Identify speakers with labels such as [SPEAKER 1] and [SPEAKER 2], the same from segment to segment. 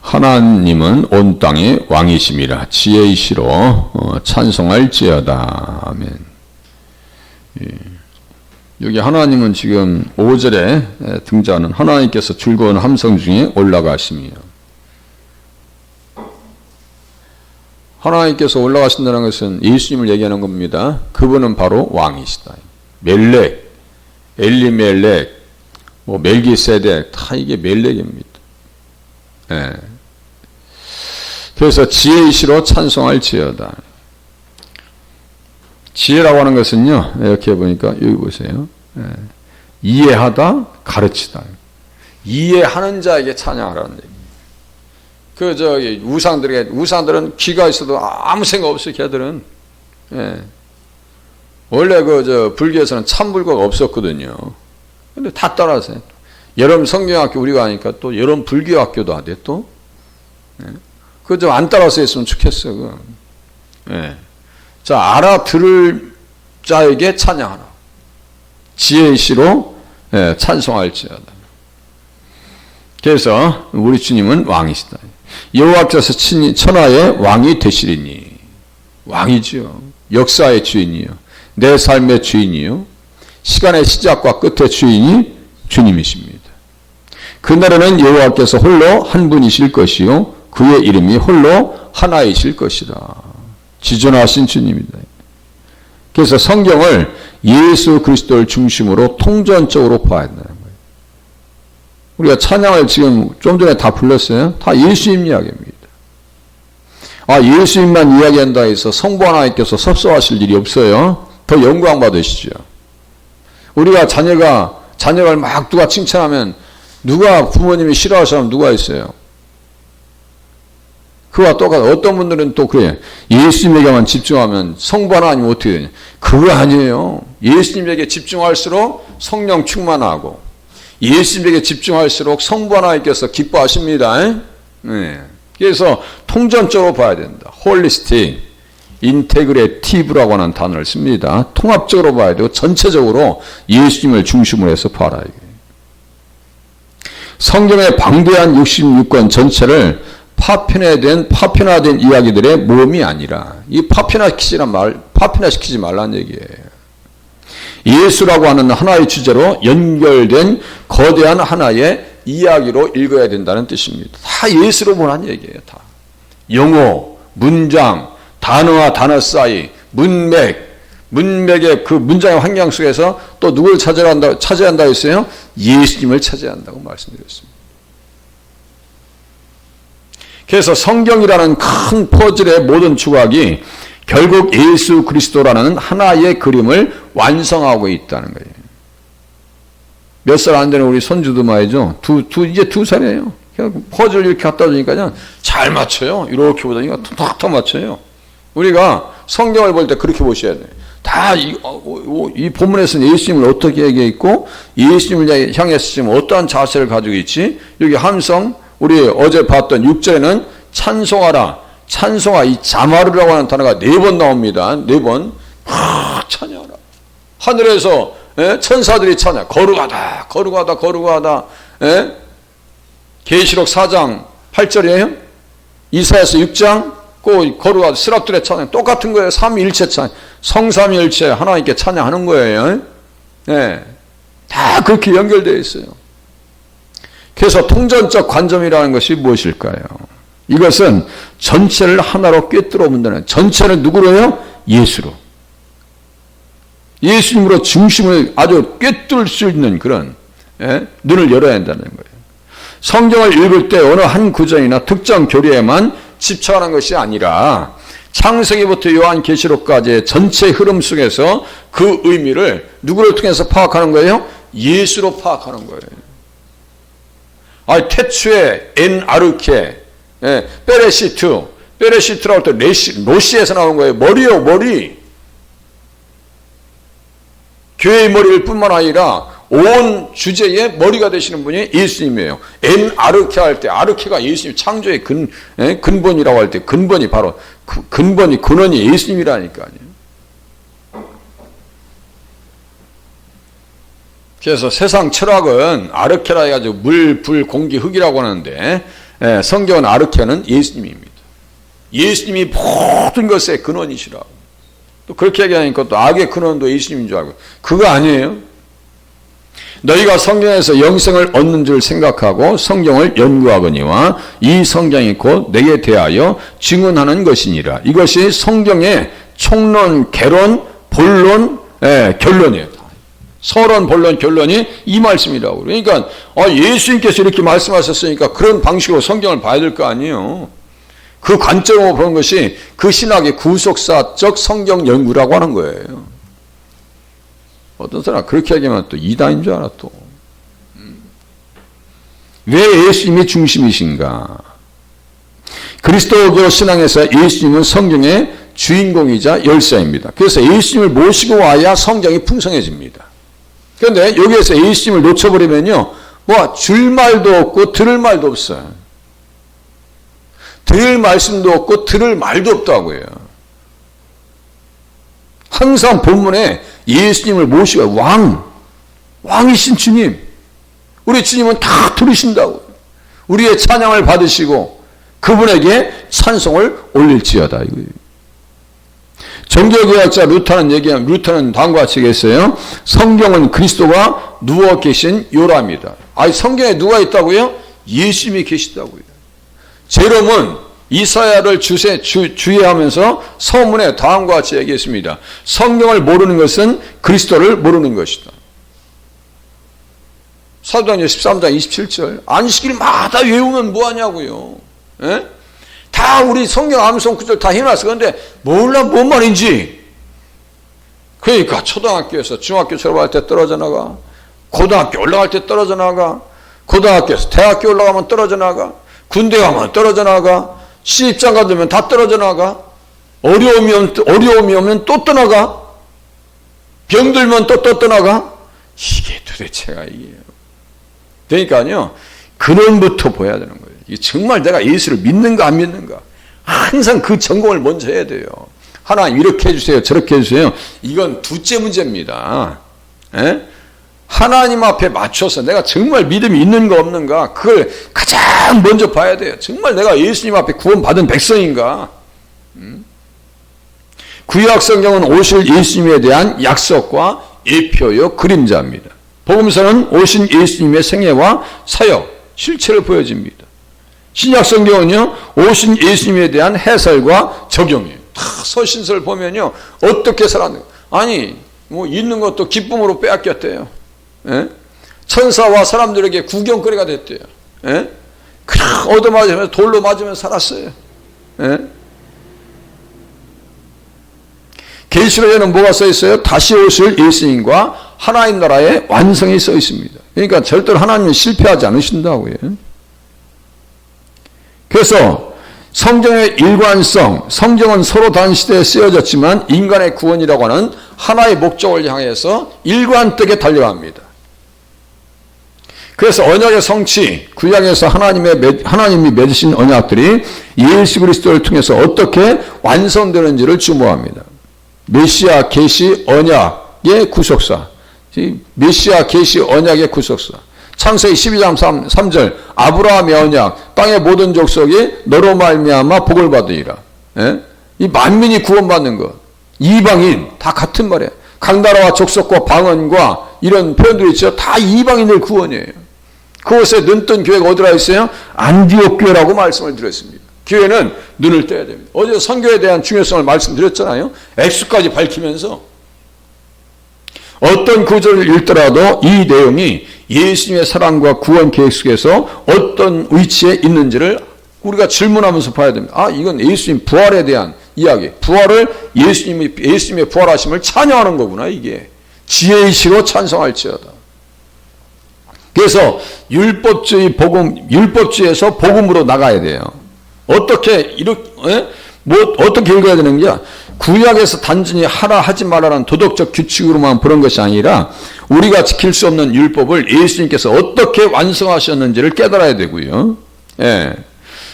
[SPEAKER 1] 하나님은 온 땅의 왕이심이라 지혜이시로 찬송할지어다. 아멘. 여기 하나님은 지금 5절에 등장하는 하나님께서 즐거운 함성 중에 올라가심이에요. 하나님께서 올라가신다는 것은 예수님을 얘기하는 겁니다. 그분은 바로 왕이시다. 멜렉, 엘리멜렉, 멜기세덱 다 이게 멜렉입니다. 예. 그래서 지혜이시로 찬송할지어다. 지혜라고 하는 것은요, 이렇게 보니까 여기 보세요. 예. 이해하다, 가르치다. 이해하는 자에게 찬양하라는 얘기예요. 우상들은 귀가 있어도 아무 생각 없어요, 걔들은. 예. 원래 불교에서는 참불교가 없었거든요. 근데 다 따라하세요. 여러분 성경학교 우리가 하니까 또 여러분 불교학교도 하대 또. 예. 그거 좀 안 따라서 했으면 좋겠어, 그거. 예. 자, 알아들을 자에게 찬양하라. 지혜시로 찬송할지어다. 그래서 우리 주님은 왕이시다. 여호와께서 친히 천하의 왕이 되시리니. 왕이죠. 역사의 주인이요. 내 삶의 주인이요. 시간의 시작과 끝의 주인이 주님이십니다. 그날에는 여호와께서 홀로 한 분이실 것이요. 그의 이름이 홀로 하나이실 것이다. 지존하신 주님입니다. 그래서 성경을 예수 그리스도를 중심으로 통전적으로 봐야 된다는 거예요. 우리가 찬양을 지금 좀 전에 다 불렀어요. 다 예수님 이야기입니다. 예수님만 이야기한다 해서 성부 하나님께서 섭섭하실 일이 없어요. 더 영광 받으시죠. 우리가 자녀를 막 누가 칭찬하면 누가 부모님이 싫어하는 사람 누가 있어요? 그와 똑같아. 어떤 분들은 또 그래. 예수님에게만 집중하면 성부 하나님 어떻게 되냐. 그거 아니에요. 예수님에게 집중할수록 성령 충만하고 예수님에게 집중할수록 성부 하나님께서 기뻐하십니다. 네. 그래서 통전적으로 봐야 된다. 홀리스틱, 인테그레티브라고 하는 단어를 씁니다. 통합적으로 봐야 되고 전체적으로 예수님을 중심으로 해서 봐라. 성경의 방대한 66권 전체를 파편화된 이야기들의 모험이 아니라 이 파편화시키지 말라는 얘기예요. 예수라고 하는 하나의 주제로 연결된 거대한 하나의 이야기로 읽어야 된다는 뜻입니다. 다 예수로 보는 얘기예요. 다 용어, 문장, 단어와 단어 사이, 문맥의 그 문장의 환경 속에서 또 누굴 차지한다 했어요? 예수님을 차지한다고 말씀드렸습니다. 그래서 성경이라는 큰 퍼즐의 모든 조각이 결국 예수 그리스도라는 하나의 그림을 완성하고 있다는 거예요. 몇 살 안 되는 우리 손주도 말이죠. 이제 2살이에요. 퍼즐 이렇게 갖다 주니까 잘 맞춰요. 이렇게 보다니까 탁탁 맞춰요. 우리가 성경을 볼 때 그렇게 보셔야 돼요. 다 이 본문에서는 예수님을 어떻게 얘기해 있고 예수님을 향해서 지금 어떠한 자세를 가지고 있지? 여기 함성 우리 어제 봤던 6절에는 찬송하라. 이 자마르라고 하는 단어가 4번 나옵니다. 4번. 찬양하라. 하늘에서 천사들이 찬양. 거룩하다. 계시록 4장 8절이에요. 이사야서 6장 꼭 거룩하다. 스랍들의 찬양. 똑같은 거예요. 삼위일체 찬양. 성삼위일체 하나님께 찬양하는 거예요. 다 그렇게 연결되어 있어요. 그래서 통전적 관점이라는 것이 무엇일까요? 이것은 전체를 하나로 꿰뚫어 본다는, 전체를 누구로요? 예수로. 예수님으로 중심을 아주 꿰뚫을 수 있는 그런 눈을 열어야 한다는 거예요. 성경을 읽을 때 어느 한 구절이나 특정 교리에만 집착하는 것이 아니라 창세기부터 요한계시록까지의 전체 흐름 속에서 그 의미를 누구를 통해서 파악하는 거예요? 예수로 파악하는 거예요. 태초에 엔아르케, 베레시트라고 할 때 로시에서 나온 거예요. 머리요, 머리. 교회의 머리일 뿐만 아니라 온 주제의 머리가 되시는 분이 예수님이에요. 엔아르케 할 때, 아르케가 예수님 창조의 근본이라고 할 때, 근본이 바로, 근원이 예수님이라니까요. 그래서 세상 철학은 아르케라 해가지고 물, 불, 공기, 흙이라고 하는데 성경은 아르케는 예수님입니다. 예수님이 모든 것의 근원이시라고. 또 그렇게 얘기하니까 또 악의 근원도 예수님인 줄 알고. 그거 아니에요. 너희가 성경에서 영생을 얻는 줄 생각하고 성경을 연구하거니와 이 성경이 곧 내게 대하여 증언하는 것이니라. 이것이 성경의 총론, 개론, 본론, 결론이에요. 서론, 본론, 결론이 이 말씀이라고. 그러니까 예수님께서 이렇게 말씀하셨으니까 그런 방식으로 성경을 봐야 될 거 아니에요. 그 관점으로 보는 것이 그 신학의 구속사적 성경 연구라고 하는 거예요. 어떤 사람 그렇게 얘기하면 또 이단인 줄 알아 또. 왜 예수님이 중심이신가? 그리스도교 신앙에서 예수님은 성경의 주인공이자 열사입니다. 그래서 예수님을 모시고 와야 성경이 풍성해집니다. 그런데 여기에서 예수님을 놓쳐버리면요, 줄 말도 없고 들을 말도 없어요. 들을 말씀도 없고 들을 말도 없다고요. 항상 본문에 예수님을 모시고 왕이신 주님, 우리 주님은 다 들으신다고. 우리의 찬양을 받으시고 그분에게 찬송을 올릴지어다. 종교개혁자 루터는 다음과 같이 얘기했어요. 성경은 그리스도가 누워 계신 요람이다. 성경에 누가 있다고요? 예수님이 계시다고요. 제롬은 이사야를 주의하면서 서문에 다음과 같이 얘기했습니다. 성경을 모르는 것은 그리스도를 모르는 것이다. 사도행전 13장 27절. 안식일마다 외우면 뭐하냐고요. 다 우리 성경 암송 구절 다 해놨어. 그런데 몰라 뭔 말인지. 그러니까 초등학교에서 중학교 졸업할 때 떨어져 나가, 고등학교 올라갈 때 떨어져 나가, 고등학교에서 대학교 올라가면 떨어져 나가, 군대 가면 떨어져 나가, 시집장가 되면 다 떨어져 나가, 어려움이 오면 또 떠나가, 병들면 또 떠나가. 이게 도대체가 이게요. 그러니까요, 근원부터 보여야 되는 거예요. 이게 정말 내가 예수를 믿는가 안 믿는가. 항상 그 점검을 먼저 해야 돼요. 하나님 이렇게 해주세요, 저렇게 해주세요. 이건 둘째 문제입니다. 하나님 앞에 맞춰서 내가 정말 믿음이 있는가 없는가, 그걸 가장 먼저 봐야 돼요. 정말 내가 예수님 앞에 구원받은 백성인가. 구약 성경은 오실 예수님에 대한 약속과 예표요 그림자입니다. 복음서는 오신 예수님의 생애와 사역, 실체를 보여줍니다. 신약 성경은요, 오신 예수님에 대한 해설과 적용이에요. 다 서신서를 보면요, 어떻게 살았는가. 있는 것도 기쁨으로 빼앗겼대요. 천사와 사람들에게 구경거리가 됐대요. 그냥 얻어맞으면서 돌로 맞으면서 살았어요. 계시록에는 뭐가 써 있어요? 다시 오실 예수님과 하나님 나라의 완성이 써 있습니다. 그러니까 절대로 하나님은 실패하지 않으신다고요. 그래서 성경의 일관성, 성경은 서로 다른 시대에 쓰여졌지만 인간의 구원이라고 하는 하나의 목적을 향해서 일관되게 달려갑니다. 그래서 언약의 성취, 구약에서 하나님이 맺으신 언약들이 예수 그리스도를 통해서 어떻게 완성되는지를 주목합니다. 메시아 계시 언약의 구속사, 메시아 계시 언약의 구속사. 창세기 12장 3절 아브라함의 언약, 땅의 모든 족속이 너로 말미암아 복을 받으리라. 이 만민이 구원받는 것, 이방인 다 같은 말이에요. 각 나라와 족속과 방언과 이런 표현들이 있죠. 다 이방인들 구원이에요. 그곳에 눈뜬 교회가 어디라 있어요? 안디옥 교회라고 말씀을 드렸습니다. 교회는 눈을 떼야 됩니다. 어제 선교에 대한 중요성을 말씀드렸잖아요. 액수까지 밝히면서 어떤 구절을 읽더라도 이 내용이 예수님의 사랑과 구원 계획 속에서 어떤 위치에 있는지를 우리가 질문하면서 봐야 됩니다. 이건 예수님 부활에 대한 이야기. 부활을 예수님의 부활하심을 찬양하는 거구나, 이게. 지혜이시로 찬송할지어다. 그래서 율법주의에서 복음으로 나가야 돼요. 어떻게 읽어야 되는 게, 구약에서 단순히 하라 하지 말라는 도덕적 규칙으로만 보는 것이 아니라 우리가 지킬 수 없는 율법을 예수님께서 어떻게 완성하셨는지를 깨달아야 되고요.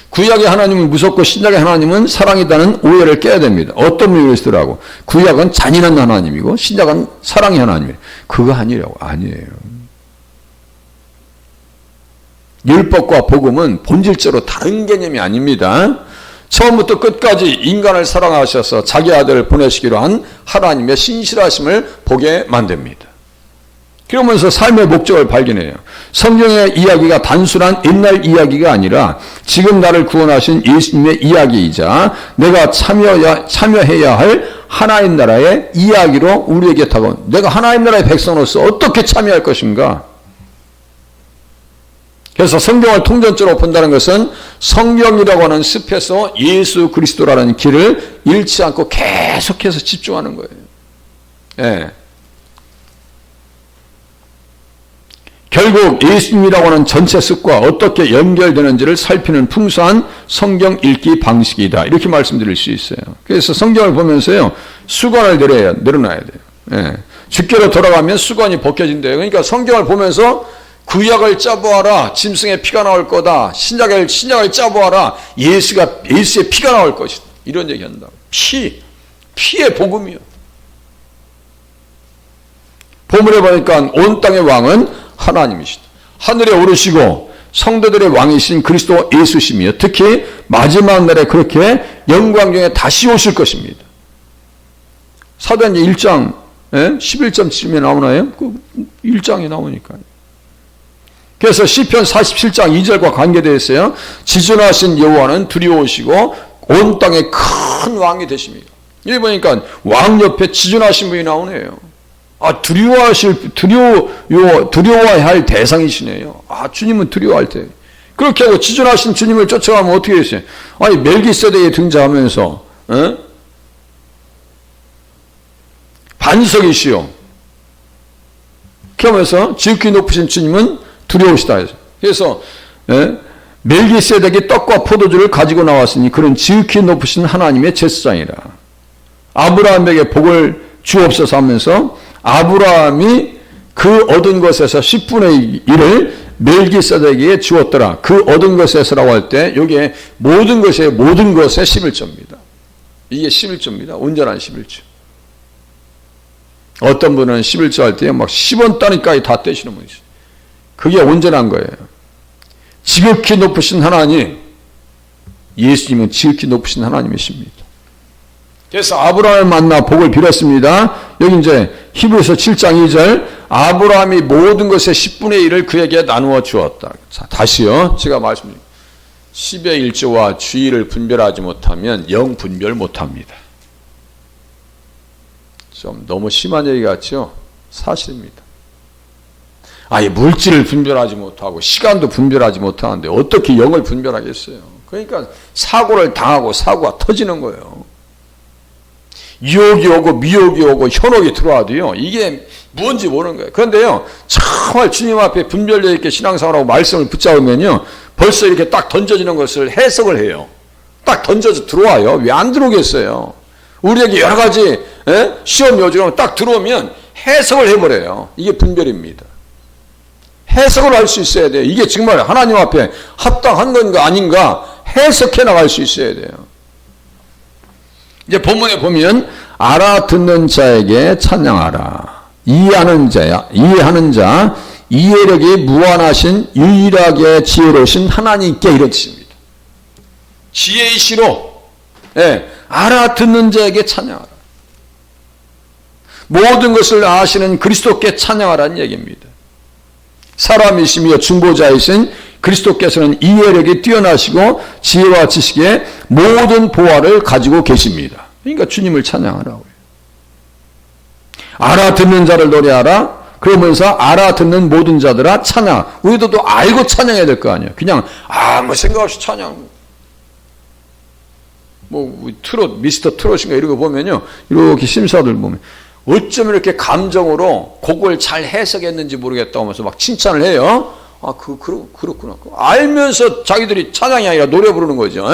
[SPEAKER 1] 구약의 하나님은 무섭고 신약의 하나님은 사랑이라는 오해를 깨야 됩니다. 어떤 의미로 쓰더라고. 구약은 잔인한 하나님이고 신약은 사랑의 하나님이에요. 그거 아니라고. 아니에요. 율법과 복음은 본질적으로 다른 개념이 아닙니다. 처음부터 끝까지 인간을 사랑하셔서 자기 아들을 보내시기로 한 하나님의 신실하심을 보게 만듭니다. 그러면서 삶의 목적을 발견해요. 성경의 이야기가 단순한 옛날 이야기가 아니라 지금 나를 구원하신 예수님의 이야기이자 내가 참여해야 할 하나님 나라의 이야기로 우리에게 다가온, 내가 하나님 나라의 백성으로서 어떻게 참여할 것인가. 그래서 성경을 통전적으로 본다는 것은 성경이라고 하는 숲에서 예수 그리스도라는 길을 잃지 않고 계속해서 집중하는 거예요. 예. 결국 예수님이라고 하는 전체 습과 어떻게 연결되는지를 살피는 풍성한 성경 읽기 방식이다. 이렇게 말씀드릴 수 있어요. 그래서 성경을 보면서요, 수건을 내려놔야 돼요. 예. 주께로 돌아가면 수건이 벗겨진대요. 그러니까 성경을 보면서 구약을 짜보아라. 짐승의 피가 나올 거다. 신약을 짜보아라. 예수의 피가 나올 것이다. 이런 얘기 한다. 피의 복음이요. 본문에 보니까 온 땅의 왕은 하나님이시다. 하늘에 오르시고 성도들의 왕이신 그리스도 예수시며 특히 마지막 날에 그렇게 영광 중에 다시 오실 것입니다. 사도행전 1장 11절쯤에 나오나요? 그 1장에 나오니까요. 그래서 시편 47장 2절과 관계되어 있어요. 지존하신 여호와는 두려우시고 온 땅의 큰 왕이 되십니다. 여기 보니까 왕 옆에 지존하신 분이 나오네요. 두려워해야 할 대상이시네요. 주님은 두려워할 때. 그렇게 하고 지존하신 주님을 쫓아가면 어떻게 했어요? 멜기세덱이 등장하면서, 반석이시오. 그렇게 하면서 지극히 높으신 주님은 두려우시다. 그래서, 멜기세덱이 떡과 포도주를 가지고 나왔으니 그런 지극히 높으신 하나님의 제사장이라. 아브라함에게 복을 주옵소서 하면서 아브라함이 그 얻은 것에서 10분의 1을 멜기세덱에게 주었더라. 그 얻은 것에서라고 할 때 여기에 모든 것의 11조입니다. 이게 11조입니다. 온전한 11조. 어떤 분은 11조 할 때 막 10원 단위까지 다 떼시는 분이 있어요. 그게 온전한 거예요. 지극히 높으신 하나님, 예수님은 지극히 높으신 하나님이십니다. 그래서 아브라함을 만나 복을 빌었습니다. 여기 이제 히브리서 7장 2절, 아브라함이 모든 것의 10분의 1을 그에게 나누어 주었다. 자, 다시요. 제가 말씀드립니다. 10의 1조와 주의를 분별하지 못하면 영 분별 못합니다. 좀 너무 심한 얘기 같죠? 사실입니다. 물질을 분별하지 못하고 시간도 분별하지 못하는데 어떻게 영을 분별하겠어요? 그러니까 사고를 당하고 사고가 터지는 거예요. 유혹이 오고 미혹이 오고 현혹이 들어와도요, 이게 뭔지 모르는 거예요. 그런데요, 정말 주님 앞에 분별력 있게 신앙생활하고 말씀을 붙잡으면요, 벌써 이렇게 딱 던져지는 것을 해석을 해요. 딱 던져서 들어와요. 왜 안 들어오겠어요? 우리에게 여러 가지 시험 요지로 딱 들어오면 해석을 해버려요. 이게 분별입니다. 해석을 할 수 있어야 돼요. 이게 정말 하나님 앞에 합당한 건가 아닌가 해석해 나갈 수 있어야 돼요. 이제 본문에 보면 알아듣는 자에게 찬양하라. 이해하는 자, 이해력이 무한하신 유일하게 지혜로우신 하나님께 이런 뜻입니다. 지혜이시로 알아듣는 자에게 찬양하라. 모든 것을 아시는 그리스도께 찬양하라는 얘기입니다. 사람이시며 중보자이신 그리스도께서는 이해력이 뛰어나시고 지혜와 지식의 모든 보화를 가지고 계십니다. 그러니까 주님을 찬양하라고요. 알아듣는 자를 노래하라. 그러면서 알아듣는 모든 자들아 찬양. 우리도 또 알고 찬양해야 될 거 아니에요. 그냥 아무 생각 없이 찬양. 트롯, 미스터 트롯인가 이런 거 보면요, 이렇게 심사들 보면 어쩜 이렇게 감정으로 곡을 잘 해석했는지 모르겠다고 하면서 막 칭찬을 해요. 그렇구나. 알면서 자기들이 찬양이 아니라 노래 부르는 거죠.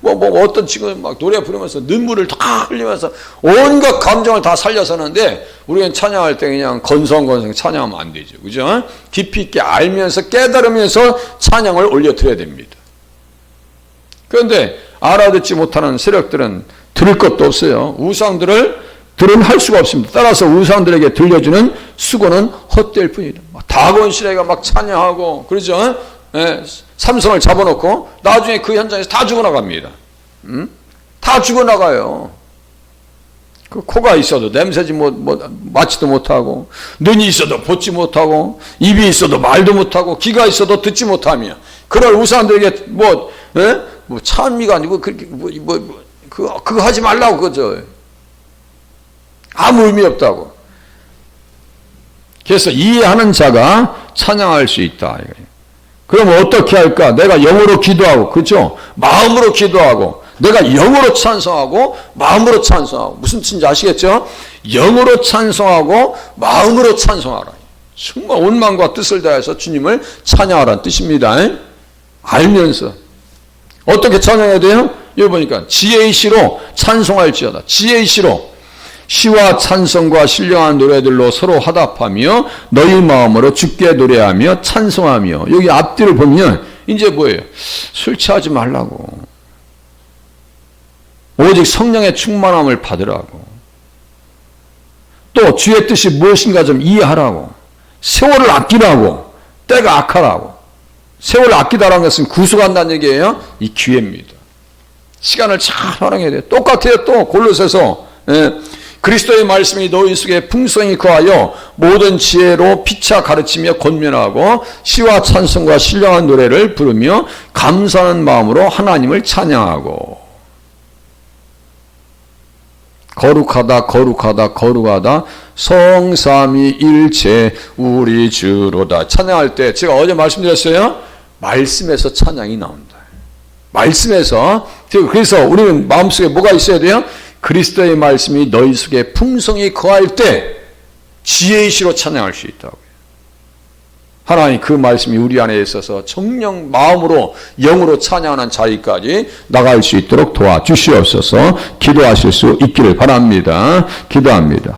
[SPEAKER 1] 어떤 친구는 막 노래 부르면서 눈물을 다 흘리면서 온갖 감정을 다 살려서 하는데, 우리는 찬양할 때 그냥 건성건성 찬양하면 안 되죠. 그죠? 깊이 있게 알면서 깨달으면서 찬양을 올려드려야 됩니다. 그런데 알아듣지 못하는 세력들은 들을 것도 없어요. 우상들은 할 수가 없습니다. 따라서 우상들에게 들려주는 수고는 헛될 뿐이다. 다곤시레가 막 찬양하고 그러죠. 삼손을 잡아놓고 나중에 그 현장에서 다 죽어나갑니다. 다 죽어나가요. 그 코가 있어도 냄새지 맡지도 못하고, 눈이 있어도 보지 못하고, 입이 있어도 말도 못하고, 귀가 있어도 듣지 못하며, 그럴 우사들에게 찬미가 아니고 그렇게 그거 하지 말라고 그죠. 아무 의미 없다고. 그래서 이해하는 자가 찬양할 수 있다. 그럼 어떻게 할까? 내가 영으로 기도하고, 그렇죠? 마음으로 기도하고, 내가 영으로 찬송하고 마음으로 찬송하고. 무슨 뜻인지 아시겠죠? 영으로 찬송하고 마음으로 찬송하라. 정말 온 마음과 뜻을 다해서 주님을 찬양하라는 뜻입니다. 알면서 어떻게 찬양해야 돼요? 여기 보니까 지혜의 시로 찬송할지어다. 지혜의 시로 시와 찬송과 신령한 노래들로 서로 화답하며 너희 마음으로 주께 노래하며 찬송하며. 여기 앞뒤를 보면 이제 뭐예요? 술 취하지 말라고. 오직 성령의 충만함을 받으라고. 또 주의 뜻이 무엇인가 좀 이해하라고. 세월을 아끼라고. 때가 악하라고. 세월을 아끼다라는 것은 구속한다는 얘기예요. 이 기회입니다. 시간을 잘 활용해야 돼요. 똑같아요. 또 골로새서 그리스도의 말씀이 너희 속에 풍성히 거하여 모든 지혜로 피차 가르치며 권면하고 시와 찬송과 신령한 노래를 부르며 감사하는 마음으로 하나님을 찬양하고. 거룩하다 거룩하다 거룩하다 성삼위일체 우리 주로다. 찬양할 때 제가 어제 말씀드렸어요. 말씀에서 찬양이 나온다. 말씀에서. 그래서 우리는 마음속에 뭐가 있어야 돼요? 그리스도의 말씀이 너희 속에 풍성히 거할 때 지혜의 시로 찬양할 수 있다고요. 하나님 그 말씀이 우리 안에 있어서 정령 마음으로 영으로 찬양하는 자리까지 나갈 수 있도록 도와주시옵소서. 기도하실 수 있기를 바랍니다. 기도합니다.